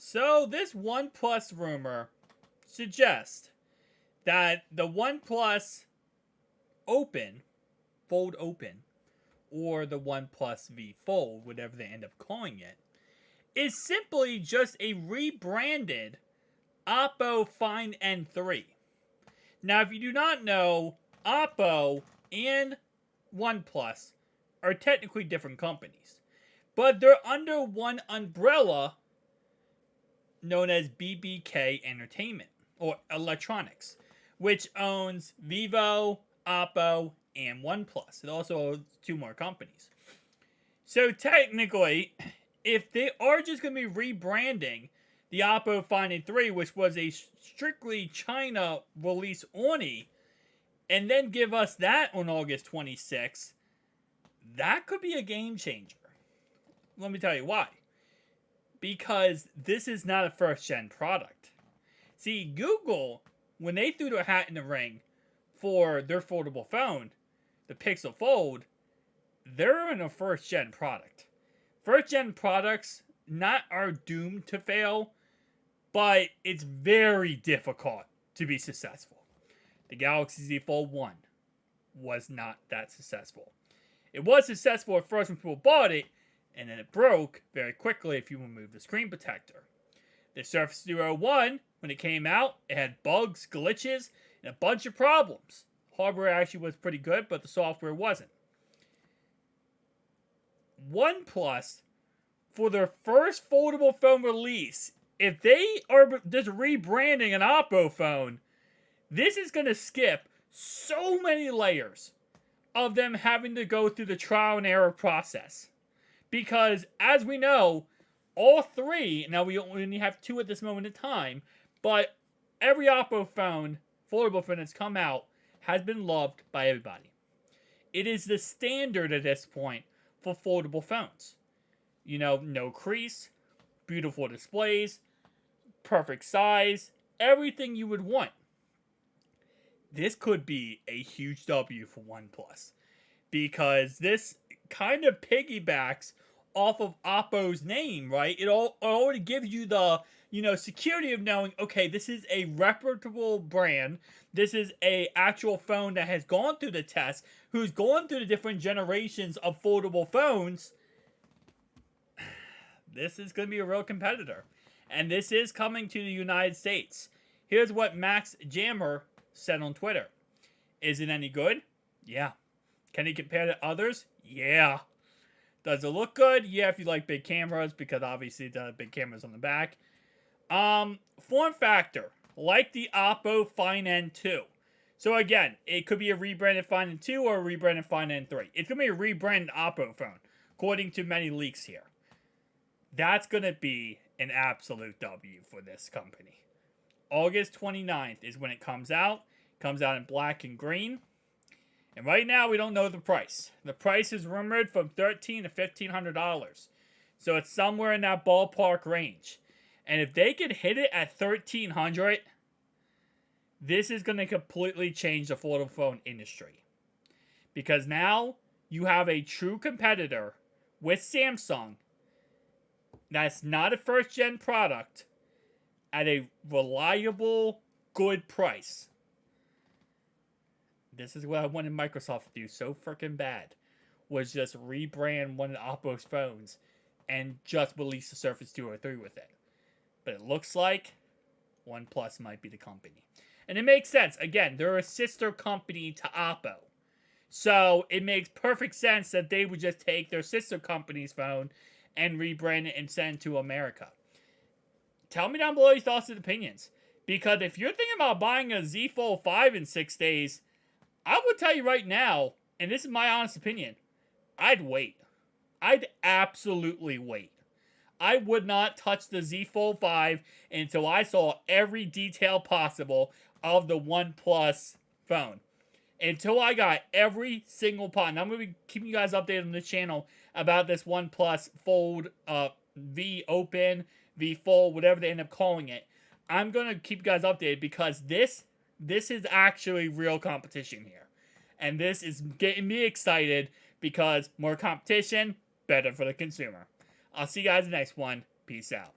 So this OnePlus rumor suggests that the OnePlus Open, Fold Open, or the OnePlus V Fold, whatever they end up calling it, is simply just a rebranded Oppo Find N3. Now, if you do not know, Oppo and OnePlus are technically different companies, but they're under one umbrella known as BBK Entertainment or Electronics, which owns Vivo, Oppo, and OnePlus. It also owns two more companies. So technically, if they are just going to be rebranding the Oppo Find N3, which was a strictly China release only, and then give us that on August 26th, that could be a game changer. Let me tell you why. Because this is not a first-gen product. See, Google, when they threw their hat in the ring for their foldable phone, the Pixel Fold, they're in a first-gen product. First-gen products are doomed to fail, but it's very difficult to be successful. The Galaxy Z Fold 1 was not that successful. It was successful at first when people bought it, and then it broke very quickly if you remove the screen protector. The Surface Duo 1, when it came out, it had bugs, glitches, and a bunch of problems. Hardware actually was pretty good, but the software wasn't. OnePlus, for their first foldable phone release, if they are just rebranding an Oppo phone, this is going to skip so many layers of them having to go through the trial and error process. Because, as we know, all three, now we only have two at this moment in time, but every Oppo phone, foldable phone that's come out, has been loved by everybody. It is the standard at this point for foldable phones. You know, no crease, beautiful displays, perfect size, everything you would want. This could be a huge W for OnePlus, because this kind of piggybacks off of Oppo's name, right? It already gives you the, security of knowing, okay, this is a reputable brand. This is a actual phone that has gone through the test, who's gone through the different generations of foldable phones. This is going to be a real competitor. And this is coming to the United States. Here's what Max Jammer said on Twitter. Is it any good? Yeah. Can he compare to others? Yeah. Does it look good? Yeah, if you like big cameras, because obviously the big cameras on the back. Form factor, like the Oppo Find N2. So again, it could be a rebranded Find N2 or a rebranded Find N3. It's going to be a rebranded Oppo phone, according to many leaks here. That's going to be an absolute W for this company. August 29th is when it comes out. It comes out in black and green. And right now, we don't know the price. The price is rumored from $1,300 to $1,500. So it's somewhere in that ballpark range. And if they could hit it at $1,300, this is going to completely change the foldable phone industry. Because now you have a true competitor with Samsung that's not a first-gen product at a reliable, good price. This is what I wanted Microsoft to do so freaking bad, was just rebrand one of Oppo's phones and just release the Surface Duo 3 with it. But it looks like OnePlus might be the company. And it makes sense. Again, they're a sister company to Oppo. So it makes perfect sense that they would just take their sister company's phone and rebrand it and send it to America. Tell me down below your thoughts and opinions. Because if you're thinking about buying a Z Fold 5 in 6 days, I would tell you right now, and this is my honest opinion, I'd wait. I'd absolutely wait. I would not touch the Z Fold 5 until I saw every detail possible of the OnePlus phone. Until I got every single part. And I'm going to be keeping you guys updated on the channel about this OnePlus Fold V Open, V Fold, whatever they end up calling it. I'm going to keep you guys updated because this is actually real competition here. And this is getting me excited because more competition, better for the consumer. I'll see you guys in the next one. Peace out.